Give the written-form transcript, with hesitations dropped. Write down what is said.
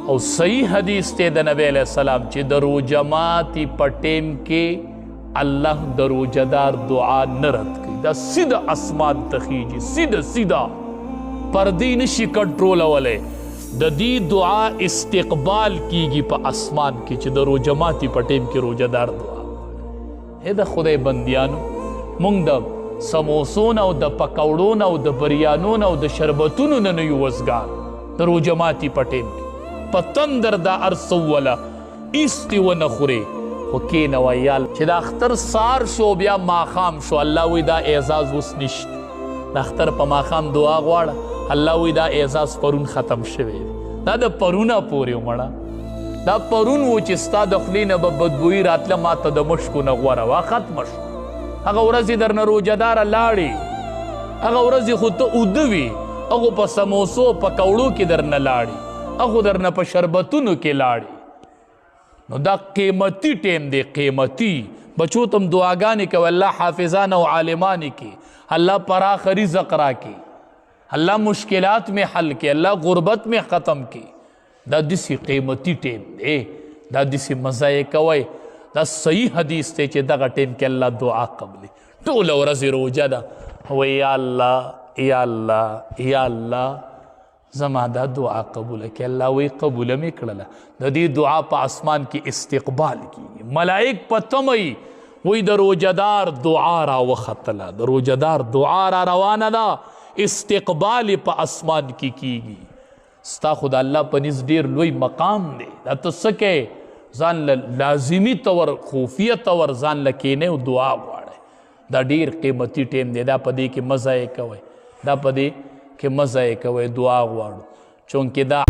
او صحیح حدیث تے دا نبی علیہ السلام چی دا روجہ ماتی پٹیم کے اللہ دا روجہ دار دعا نرد کی دا سیدھا اسمان تخیجی سیدھا پردی نشی کنٹرول والے دا دی دعا استقبال کی گی پا اسمان کی چی دا روجہ ماتی پٹیم کے روجہ دار دعا اے دا خدای بندیانو مونگ دا سموسون او دا پکوڑون او دا بریانون او دا شربتون ننیو وزگار دا روجہ ماتی پٹیم کی پتندر دا ارسولا ایستی و نخوری خوکین ویال چی دا اختر سار شو بیا ماخام شو اللہ وی دا اعزاز اس نشت دا اختر پا ماخام دعا گوارا اللہ وی دا اعزاز پرون ختم شوی دا پرونا پوری مڑا دا پرون وہ چستا دخلین با بدبوئی راتلا ما تا دا مشکو نغوارا وا ختم شو اگا ورزی در نروجہ دارا لاڑی اگا ورزی خود تا ادوی اگو پا سموسو پا کوڑو کی در نلاڑی اگو در نا پا شربتونو کے لاڑی نو دا قیمتی ٹیم دے قیمتی بچو تم دعاگانی کہ اللہ حافظان و عالمانی کی اللہ پراخ رزق را کی اللہ مشکلات میں حل کی اللہ غربت میں ختم کی دا دیسی قیمتی ٹیم دے دا دیسی مزائے کوئی دا صحیح حدیث تے چھے دا ٹیم کے اللہ دعا قبلی طول و رضی روجہ دا یا اللہ یا اللہ یا اللہ زما دا دعا قبول ہے کہ اللہ وی قبول میں کرلا دا دی دعا پا اسمان کی استقبال کی ملائک پا تمئی وی دا روجہ دار دعا را وخطلا دا روجہ دار دعا را روانا دا استقبال پا اسمان کی گی ستا خدا اللہ پا نز دیر لوی مقام دے دا تو سکے زان لازمی طور خوفیہ طور زان لکینے و دعا گوارے دا دیر قیمتی ٹیم دے دا پا دے کہ مزہ کوئے دا پا دے کہ مزہ کوئے دعا گوارو چونکہ دا